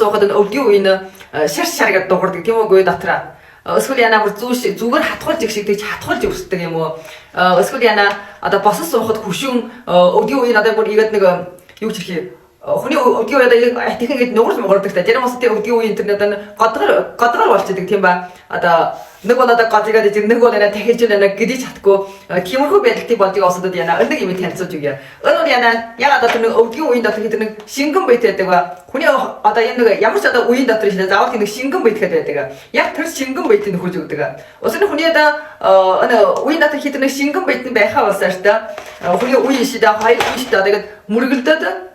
сухад нь өвдгийн үеийн шаршаргаад дуурдаг тийм үгүй дотроо. Эсвэл яна бүр зүгээр хатгуулж их шиг тэгж хатгуулж өсдөг юм уу? Эсвэл яна одоо босож суухад хөшүүн өвдгийн үеийн одоо бүр игээд нэг юу ч хэлхий хүний өвдгийн үеийн одоо техникэд нуурч муурдаг та. Тэр мостой өвдгийн үеийн интернет годгор болчихдаг тийм ба. Одоо нэг бол одоо годгоод ижиг нэг бол яна дахиж яна гэдэж чадахгүй тиймэрхүү байдалтай болдгийг осодод яна өндөг юм танилцуулж өгье. Өнөө яна яг одоо тэр өвдгийн үеийн дотор тэр нэг шингэн байт байдаг ба. Хүний одоо энэ нэг ямар ч одоо үеийн дотор шилээ заавал нэг шингэн байтгэд байдаг. Яг тэр шингэн байтыг нөхөж өгдөг. Усан хүний одоо үеийн дотор хитэр нэг шингэн байт нь байхаа болсоо ш та. Хүний үеийн шидэ хоёр үеийн шидэ тэгээд мөргөлдөд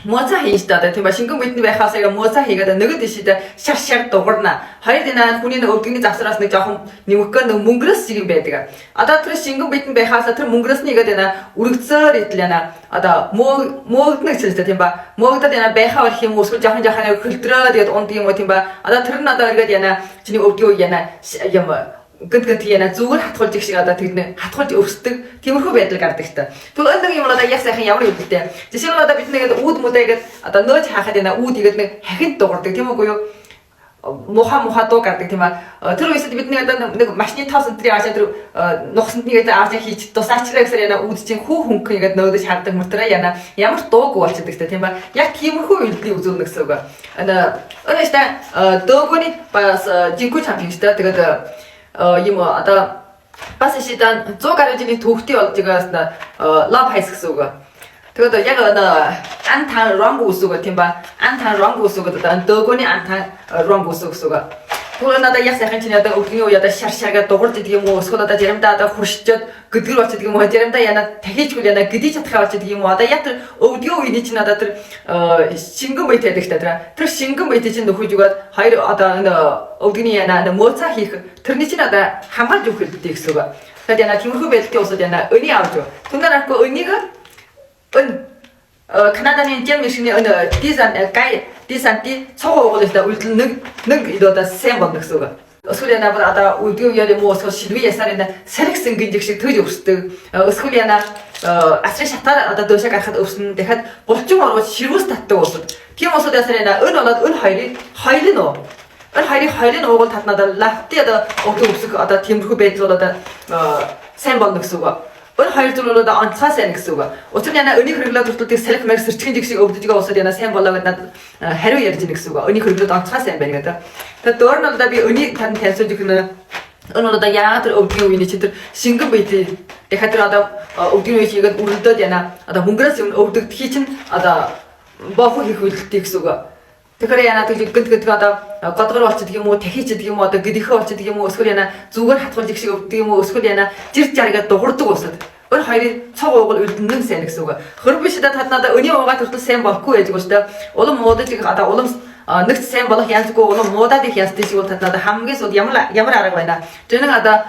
моца хийжтэй тийм ба шингэн битний байхаас яг моца хийгээд нөгөөд ишидэ шар дуурна. Хоёр динаа хүний өвдгийн завсраас нэг жоохон нэмэхгөө нэг мөнгөрөөс шиг юм байдаг. Одоо тэр шингэн битний байхаас тэр мөнгөрөөс нэгээд яна үргэцээр идэл яна одоо мөөгднө гэж тийм ба мөөгдөд яна байхаа болох юм уу эсвэл жоохон хөлдрөө тэгээд унд юм уу тийм ба одоо тэр нь одоо ингээд яна чиний өвдгийн яна юм гэнт яна зүгээр хатгуулж их шиг одоо тэгнэ хатгуулж өвсдөг тиймэрхүү байдал гардаг та. Тэгвэл энэ юм бол одоо яг сайхан ямар үүдтэй. Жишээ нь одоо бид нэгэд үүд мүдэгээд одоо нөөж хаахад яна үүд игээд нэг хахинд дуурдаг тийм үгүй юу? Муха дуу гардаг тийм аа. Тэр үеэд бид нэг машины тав центрийн аашаа тэр нухсанд нэгээд аашаа хийж тусаачраа гэсээр яна үүд чинь хүү хөнгө игээд нөөдөж хардаг мөртрээ яна ямар дууг болчихдаг та тийм ба. Яг тиймэрхүү үйлдэл үзүүлнэ гэсэн үг. Энэ ихтэй дөөгөний бас жинхүү чампионштай тэгээд юм одоо бас шидан 100 гаруй жилийн түүхтэй болж байгаас лав хайс гэсэн үг. Тэгээд яг антан ронг үсэг тийм ба антан ронг үсэг одоо дөөгөний антан ронг үсэг гэсэн үг. Тэгвэл надад яг сайхан чинь одоо өвдгийн үе одоо шаршаргаа дуурж идэг юм уу эсвэл одоо заримдаа одоо хуршчод гэдгэр болчихдаг юм уу заримдаа яна дахижгүй яна гэдэж чадхаа болчихдаг юм уу одоо яг тэр өвдгийн үений чинь одоо тэр шингэн байт байдаг та тэр шингэн байт чинь нөхөж өгөөд хоёр одоо энэ өвдгийн яна мөөцөө хийх тэрний чинь одоо хамгаалж өгөх хэрэгтэй гэсэн үг. Тэгээд яна тиймэрхүү байдалтай усад яна өний авч өг. Түнээр арахгүй өнийг Канаданы жимшний дизанти цогоо угуултай үйлдэл нэг идოდა сайн болно гэсэн үг. Эсвэл яна одоо өвдгийн үеийн муу эсвэл шилвэ ясаар сархсан гинжиг шиг төж өвсдөг. Эсвэл яна асрын шатаар одоо дөөшөө гарахад өвснө. Дахиад булчин орвол ширвэс татдаг усад. Тийм усад ясаар яна өн болоод өн хоёрын уу. Өн хоёрын уугуул татнаад лафти одоо өвдөг өвсөх одоо тиймэрхүү байдал одоо сайн болно гэсэн үг. Өн хоёр зүйл бол одоо онцгой сайн гэсэн үг. Учир нь яна өнийг хөрөглөө турталдаг салхи мэр сэрчгийн жигсийг өвдөжгээ усаад яна сайн болоо гэдээ надад хариу ярьж ийн гэсэн үг. Өнийг хөрөглөөд онцгой сайн байна гэдэг. Тэгээд дөөр нь одоо би өнийг тань танилцуулж өгөх нь өн одоо яагаад тэр өвдгийн үений чинь тэр шингэн бийтэй дахиад тэр одоо өвдгийн үеийг хийгээд үрэлдөөд яна одоо хөнгөрөөс өмнө өвдөгдөхий чинь одоо боохоо хийх үйлдэлтэй гэсэн үг. Тэгэхээр яна тэр гэнт одоо годгор болчихдаг юм уу тахичдаг юм уу одоо гэдэхэ болчихдаг юм уу эсвэл яна зүгээр хатгуулж их шиг өвддөг юм уу эсвэл яна жир жаргаад дуурдаг усад өн хоёрын цог уугуул үлдэн сайн гэсэн үг. Хөрбишдэ тад надаа өний уугаа төртөл сайн болохгүй байж гоо улам муудаж одоо улам нэгт сайн болох янзгүй улам муудаад их ястай шиг бол тад надаа хамгийн сууд ямар арга байна. Тэр нэг одоо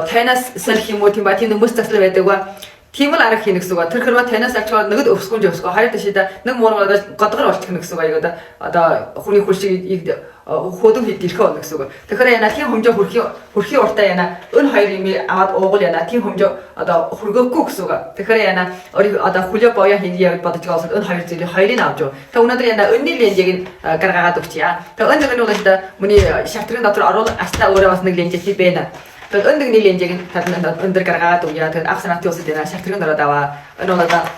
тайнас сэлх юм уу тийм ба тийм нөмс заслаа байдаг ба тийм л арга хийнэ гэсэн үг. Тэр хэрвээ танаас ачгаа нэгд өвсгөнж өвсгөө хараад тийшээ нэг муурмаа годгор болчих гэсэн үг. Аяга одоо хүний хуршиг хөдөн хэд ирэхэ болно гэсэн үг. Тэгэхээр яна тийм хэмжээ хөрхийн уртаа яна өн хоёр юм аваад уугуул яна тийм хэмжээ одоо хөргөөхгүй гэсэн үг. Тэгэхээр яна одоо хүлээ боёо хийе бодож байгаа бол өн хоёр зүйлийг хоёрыг авч юу. Тэг өнөөдөр яна өнний ленжийг гаргаад өгчия. Тэг өн нэг нь бол миний шатрын дотор оруул астаа өөрөө бас нэг ленжтэй байна. Тэгээд өндөг нийлэнжийг өндөр гаргаад өгье. Тэгээд ах санаатын усад яна шартрын дороо даваа. Энэ бол одоо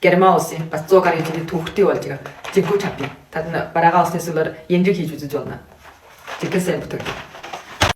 гермаус бас 100 гаруй жилийн түүхтэй болж байгаа. Жинхүү чампион. Тад бараага усны сүлээр янжиг хийж үзэж болно. Жигсэн бүтэг.